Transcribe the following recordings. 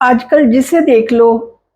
आजकल जिसे देख लो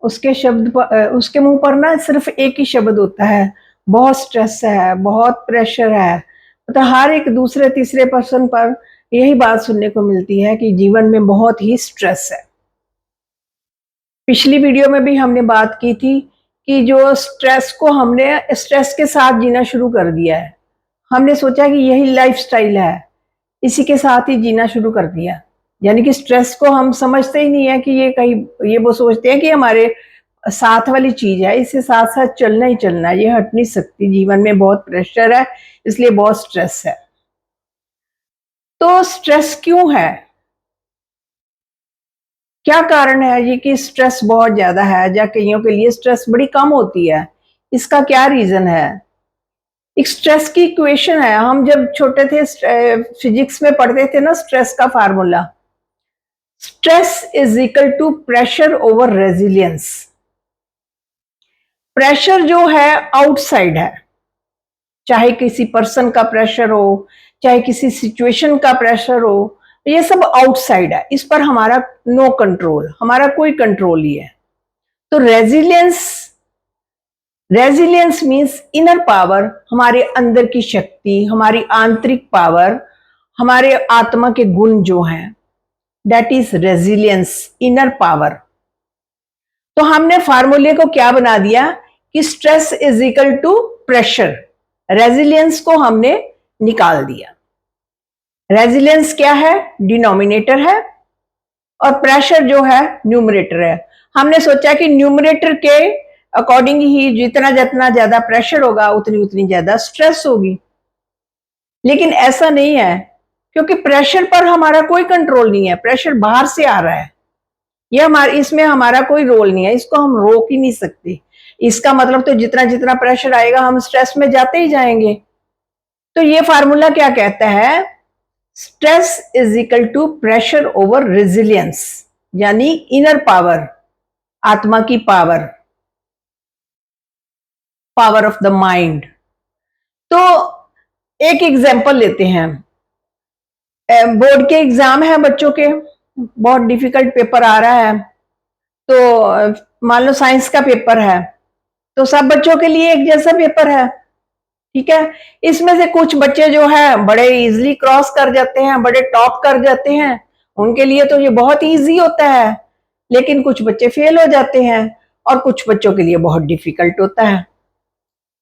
उसके मुंह पर ना सिर्फ एक ही शब्द होता है, बहुत स्ट्रेस है, बहुत प्रेशर है। मतलब हर एक दूसरे तीसरे पर्सन पर यही बात सुनने को मिलती है कि जीवन में बहुत ही स्ट्रेस है। पिछली वीडियो में भी हमने बात की थी कि जो स्ट्रेस को हमने स्ट्रेस के साथ जीना शुरू कर दिया है। हमने सोचा कि यही लाइफस्टाइल है, इसी के साथ ही जीना शुरू कर दिया। यानी कि स्ट्रेस को हम समझते ही नहीं है कि ये कहीं, ये वो सोचते हैं कि हमारे साथ वाली चीज है, इससे साथ साथ चलना ही चलना है, ये हट नहीं सकती। जीवन में बहुत प्रेशर है, इसलिए बहुत स्ट्रेस है। तो स्ट्रेस क्यों है? क्या कारण है ये कि स्ट्रेस बहुत ज्यादा है, या कईयों के लिए स्ट्रेस बड़ी कम होती है? इसका क्या रीजन है? एक स्ट्रेस की इक्वेशन है। हम जब छोटे थे फिजिक्स में पढ़ते थे ना, स्ट्रेस का formula, stress is equal to pressure over resilience. Pressure जो है आउटसाइड है, चाहे किसी पर्सन का प्रेशर हो, चाहे किसी सिचुएशन का प्रेशर हो, ये सब आउटसाइड है, इस पर हमारा नो कंट्रोल, हमारा कोई कंट्रोल ही है। तो resilience, resilience means inner power, हमारे अंदर की शक्ति, हमारी आंतरिक पावर, हमारे आत्मा के गुण जो हैं, that is resilience, inner power. तो हमने फार्मूले को क्या बना दिया कि stress is equal to pressure. Resilience को हमने निकाल दिया। रेजिलियंस क्या है? डिनोमिनेटर है, और प्रेशर जो है न्यूमरेटर है। हमने सोचा कि न्यूमरेटर के अकॉर्डिंग ही जितना जितना ज्यादा प्रेशर होगा उतनी उतनी ज्यादा स्ट्रेस होगी। लेकिन ऐसा नहीं है, क्योंकि प्रेशर पर हमारा कोई कंट्रोल नहीं है। प्रेशर बाहर से आ रहा है, ये हमारे, इसमें हमारा कोई रोल नहीं है, इसको हम रोक ही नहीं सकते। इसका मतलब तो जितना जितना प्रेशर आएगा हम स्ट्रेस में जाते ही जाएंगे। तो ये फार्मूला क्या कहता है? Stress is equal to pressure over resilience, यानी इनर पावर, आत्मा की power, power of the mind. तो एक एग्जांपल लेते हैं। बोर्ड के एग्जाम है बच्चों के, बहुत डिफिकल्ट पेपर आ रहा है। तो मान लो साइंस का पेपर है, तो सब बच्चों के लिए एक जैसा पेपर है, ठीक है। इसमें से कुछ बच्चे जो है बड़े इजीली क्रॉस कर जाते हैं, बड़े टॉप कर जाते हैं, उनके लिए तो ये बहुत इजी होता है। लेकिन कुछ बच्चे फेल हो जाते हैं, और कुछ बच्चों के लिए बहुत डिफिकल्ट होता है।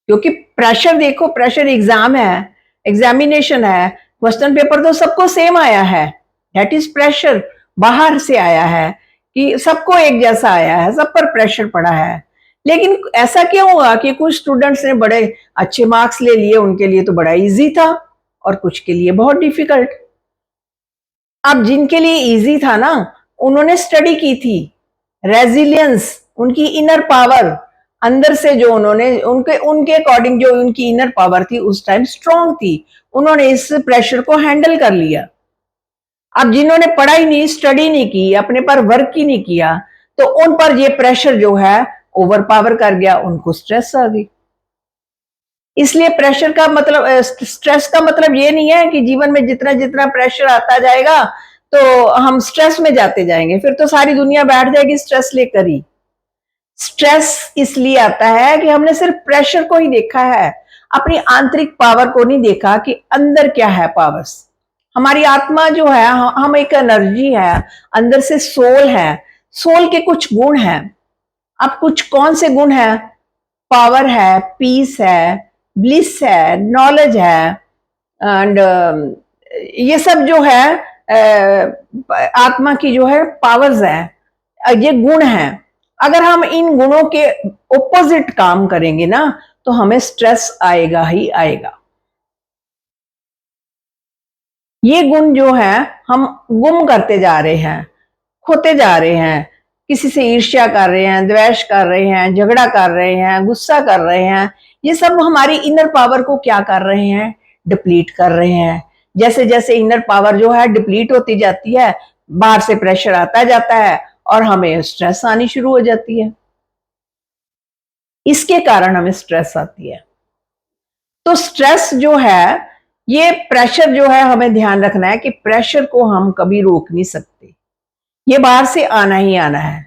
क्योंकि प्रेशर, देखो प्रेशर एग्जाम है, एग्जामिनेशन है, क्वेश्चन पेपर तो सबको सेम आया है, दैट इज प्रेशर। बाहर से आया है कि सबको एक जैसा आया है, सब पर प्रेशर पड़ा है। लेकिन ऐसा क्यों हुआ कि कुछ स्टूडेंट्स ने बड़े अच्छे मार्क्स ले लिए, उनके लिए तो बड़ा इजी था, और कुछ के लिए बहुत डिफिकल्ट। अब जिनके लिए इजी था ना, उन्होंने स्टडी की थी, रेजिलियंस, उनकी इनर पावर अंदर से जो उन्होंने, उनके उनके अकॉर्डिंग जो उनकी इनर पावर थी उस टाइम स्ट्रांग थी, उन्होंने इस प्रेशर को हैंडल कर लिया। अब जिन्होंने पढ़ाई नहीं, स्टडी नहीं की, अपने पर वर्क ही नहीं किया, तो उन पर ये प्रेशर जो है ओवर पावर कर गया, उनको स्ट्रेस आ गई। इसलिए प्रेशर का मतलब, स्ट्रेस का मतलब ये नहीं है कि जीवन में जितना जितना प्रेशर आता जाएगा तो हम स्ट्रेस में जाते जाएंगे, फिर तो सारी दुनिया बैठ जाएगी स्ट्रेस लेकर ही। स्ट्रेस इसलिए आता है कि हमने सिर्फ प्रेशर को ही देखा है, अपनी आंतरिक पावर को नहीं देखा कि अंदर क्या है पावर्स। हमारी आत्मा जो है, हम एक एनर्जी है, अंदर से सोल है, सोल के कुछ गुण हैं। अब कुछ कौन से गुण हैं? पावर है, पीस है, ब्लिस है, नॉलेज है, एंड ये सब जो है आत्मा की जो है पावर्स है, ये गुण हैं। अगर हम इन गुणों के ओपोजिट काम करेंगे ना, तो हमें स्ट्रेस आएगा ही आएगा। ये गुण जो है हम गुम करते जा रहे हैं, खोते जा रहे हैं, किसी से ईर्ष्या कर रहे हैं, द्वेष कर रहे हैं, झगड़ा कर रहे हैं, गुस्सा कर रहे हैं। ये सब हमारी इनर पावर को क्या कर रहे हैं? डिप्लीट कर रहे हैं। जैसे जैसे इनर पावर जो है डिप्लीट होती जाती है, बाहर से प्रेशर आता जाता है, और हमें स्ट्रेस आनी शुरू हो जाती है। इसके कारण हमें स्ट्रेस आती है। तो स्ट्रेस जो है, ये प्रेशर जो है, हमें ध्यान रखना है कि प्रेशर को हम कभी रोक नहीं सकते। ये बाहर से आना ही आना है।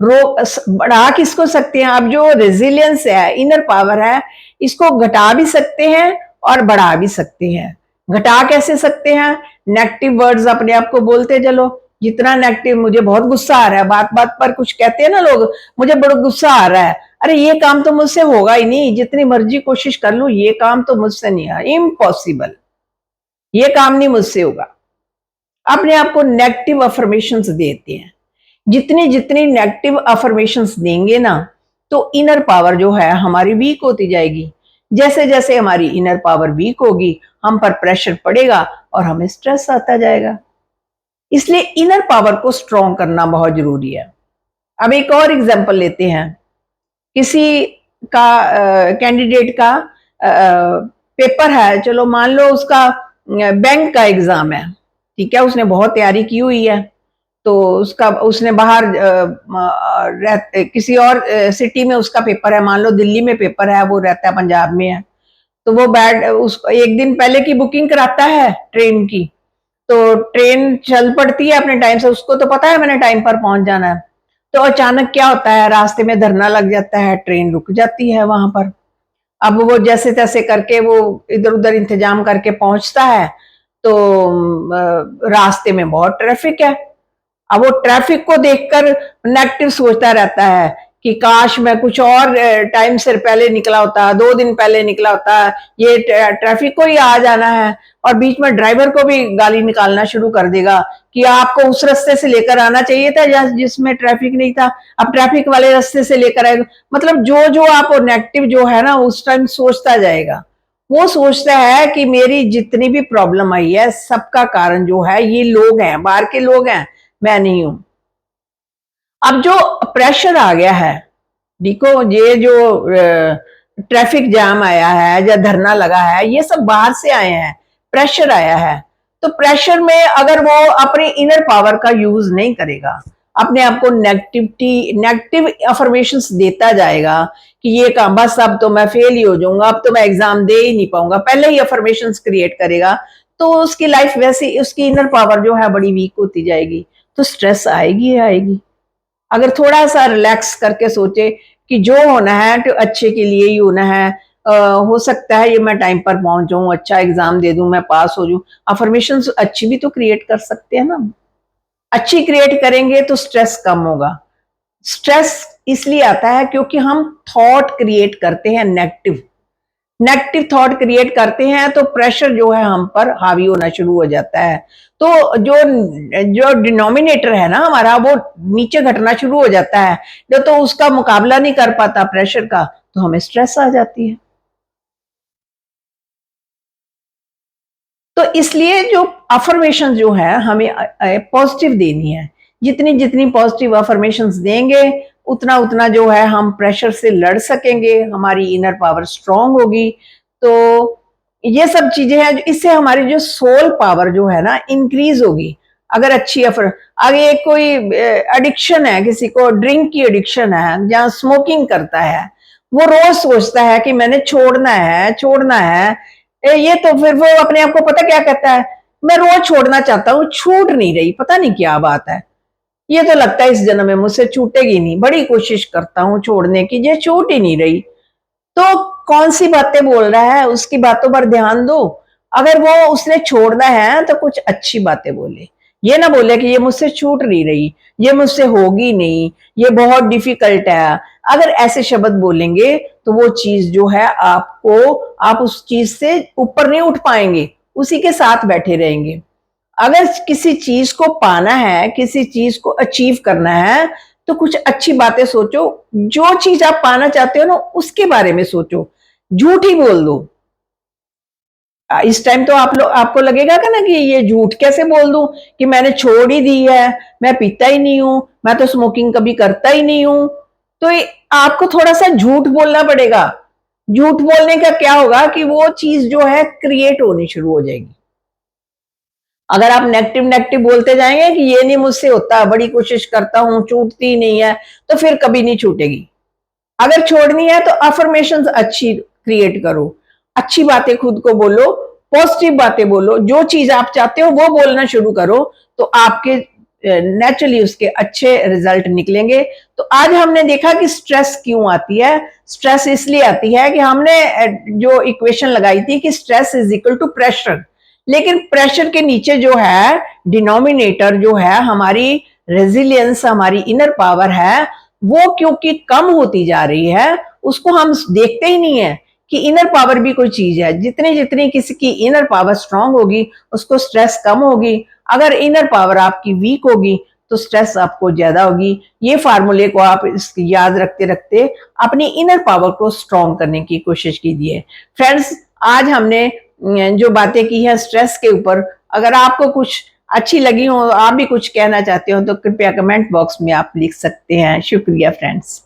बढ़ा किसको सकते हैं? अब जो रेजिलियंस है, इनर पावर है, इसको घटा भी सकते हैं और बढ़ा भी सकते हैं। घटा कैसे सकते हैं? नेगेटिव वर्ड्स अपने आप को बोलते चलो। जितना नेगेटिव, मुझे बहुत गुस्सा आ रहा है, बात बात पर कुछ कहते हैं ना लोग, मुझे बड़ा गुस्सा आ रहा है, अरे ये काम तो मुझसे होगा ही नहीं, जितनी मर्जी कोशिश कर लूं ये काम तो मुझसे नहीं है, इम्पॉसिबल, ये काम नहीं मुझसे होगा। अपने आप को नेगेटिव अफर्मेशंस देते हैं। जितनी जितनी नेगेटिव अफर्मेशंस देंगे ना, तो इनर पावर जो है हमारी वीक होती जाएगी। जैसे जैसे हमारी इनर पावर वीक होगी, हम पर प्रेशर पड़ेगा और हमें स्ट्रेस आता जाएगा। इसलिए इनर पावर को स्ट्रॉन्ग करना बहुत जरूरी है। अब एक और एग्जांपल लेते हैं। किसी का कैंडिडेट का पेपर है, चलो मान लो उसका बैंक का एग्जाम है, ठीक है, उसने बहुत तैयारी की हुई है, तो उसने बाहर किसी और सिटी में उसका पेपर है, मान लो दिल्ली में पेपर है, वो रहता है पंजाब में है, तो वो उसको एक दिन पहले की बुकिंग कराता है ट्रेन की, तो ट्रेन चल पड़ती है अपने टाइम से, उसको तो पता है मैंने टाइम पर पहुंच जाना है। तो अचानक क्या होता है, रास्ते में धरना लग जाता है, ट्रेन रुक जाती है वहां पर। अब वो जैसे तैसे करके वो इधर उधर इंतजाम करके पहुंचता है, तो रास्ते में बहुत ट्रैफिक है। अब वो ट्रैफिक को देखकर नेगेटिव सोचता रहता है कि काश मैं कुछ और टाइम से पहले निकला होता, 2 दिन पहले निकला होता, ये ट्रैफिक को ही आ जाना है। और बीच में ड्राइवर को भी गाली निकालना शुरू कर देगा कि आपको उस रास्ते से लेकर आना चाहिए था जिसमें ट्रैफिक नहीं था, अब ट्रैफिक वाले रास्ते से लेकर आएगा। मतलब जो जो आप नेगेटिव जो है ना उस टाइम सोचता जाएगा। वो सोचता है कि मेरी जितनी भी प्रॉब्लम आई है सबका कारण जो है ये लोग हैं, बाहर के लोग हैं, मैं नहीं हूं। अब जो प्रेशर आ गया है, देखो ये जो ट्रैफिक जाम आया है या धरना लगा है, ये सब बाहर से आए हैं, प्रेशर आया है। तो प्रेशर में अगर वो अपनी इनर पावर का यूज नहीं करेगा, अपने आप को नेगेटिव अफर्मेशंस देता जाएगा कि ये काम, बस अब तो मैं फेल ही हो जाऊंगा, अब तो मैं एग्जाम दे ही नहीं पाऊंगा, पहले ही अफर्मेशंस क्रिएट करेगा, तो उसकी लाइफ वैसे, उसकी इनर पावर जो है बड़ी वीक होती जाएगी, तो स्ट्रेस आएगी आएगी। अगर थोड़ा सा रिलैक्स करके सोचे कि जो होना है तो अच्छे के लिए ही होना है, हो सकता है ये मैं टाइम पर पहुंच जाऊं, अच्छा एग्जाम दे दूं, मैं पास हो जाऊं, अफर्मेशन अच्छी भी तो क्रिएट कर सकते हैं ना। अच्छी क्रिएट करेंगे तो स्ट्रेस कम होगा। स्ट्रेस इसलिए आता है क्योंकि हम थॉट क्रिएट करते हैं, नेगेटिव नेगेटिव थॉट क्रिएट करते हैं, तो प्रेशर जो है हम पर हावी होना शुरू हो जाता है। तो जो जो डिनोमिनेटर है ना हमारा, वो नीचे घटना शुरू हो जाता है, जो तो उसका मुकाबला नहीं कर पाता प्रेशर का, तो हमें स्ट्रेस आ जाती है। तो इसलिए जो अफर्मेशन जो है हमें पॉजिटिव देनी है। जितनी जितनी पॉजिटिव अफर्मेशन देंगे, उतना उतना जो है हम प्रेशर से लड़ सकेंगे, हमारी इनर पावर स्ट्रांग होगी। तो ये सब चीजें हैं, इससे हमारी जो सोल पावर जो है ना इंक्रीज होगी। अगर अच्छी आगे एक कोई एडिक्शन है, किसी को ड्रिंक की एडिक्शन है, जहाँ स्मोकिंग करता है, वो रोज सोचता है कि मैंने छोड़ना है छोड़ना है, ये तो फिर वो अपने आप को पता क्या कहता है, मैं रोज छोड़ना चाहता हूँ, छूट नहीं रही, पता नहीं क्या बात है, ये तो लगता है इस जन्म में मुझसे छूटेगी नहीं, बड़ी कोशिश करता हूँ छोड़ने की, ये छूट ही नहीं रही। तो कौन सी बातें बोल रहा है, उसकी बातों पर ध्यान दो। अगर वो उसने छोड़ना है तो कुछ अच्छी बातें बोले, ये ना बोले कि ये मुझसे छूट नहीं रही, ये मुझसे होगी नहीं, ये बहुत डिफिकल्ट है। अगर ऐसे शब्द बोलेंगे तो वो चीज जो है आपको, आप उस चीज से ऊपर नहीं उठ पाएंगे, उसी के साथ बैठे रहेंगे। अगर किसी चीज को पाना है, किसी चीज को अचीव करना है, तो कुछ अच्छी बातें सोचो, जो चीज आप पाना चाहते हो ना उसके बारे में सोचो, झूठ ही बोल दो। इस टाइम तो आपको लगेगा का ना कि ये झूठ कैसे बोल दूं कि मैंने छोड़ ही दी है, मैं पीता ही नहीं हूं, मैं तो स्मोकिंग कभी करता ही नहीं हूं। तो आपको थोड़ा सा झूठ बोलना पड़ेगा। झूठ बोलने का क्या होगा कि वो चीज जो है क्रिएट होनी शुरू हो जाएगी। अगर आप नेगेटिव नेगेटिव बोलते जाएंगे कि ये नहीं मुझसे होता, बड़ी कोशिश करता हूं, छूटती नहीं है, तो फिर कभी नहीं छूटेगी। अगर छोड़नी है तो अफर्मेशंस अच्छी क्रिएट करो, अच्छी बातें खुद को बोलो, पॉजिटिव बातें बोलो, जो चीज आप चाहते हो वो बोलना शुरू करो, तो आपके नेचुरली उसके अच्छे रिजल्ट निकलेंगे। तो आज हमने देखा कि स्ट्रेस क्यों आती है। स्ट्रेस इसलिए आती है कि हमने जो इक्वेशन लगाई थी कि stress is equal to pressure, लेकिन प्रेशर के नीचे जो है डिनोमिनेटर जो है हमारी रेजिलियंस, हमारी इनर पावर है, वो क्योंकि कम होती जा रही है, उसको हम देखते ही नहीं है कि इनर पावर भी कोई चीज है। जितनी जितनी किसी की इनर पावर स्ट्रांग होगी उसको स्ट्रेस कम होगी, अगर इनर पावर आपकी वीक होगी तो स्ट्रेस आपको ज्यादा होगी। ये फार्मूले को आप याद रखते रखते अपनी इनर पावर को स्ट्रांग करने की कोशिश कीजिए। फ्रेंड्स, आज हमने जो बातें की है स्ट्रेस के ऊपर, अगर आपको कुछ अच्छी लगी हो, आप भी कुछ कहना चाहते हो तो कृपया कमेंट बॉक्स में आप लिख सकते हैं। शुक्रिया फ्रेंड्स।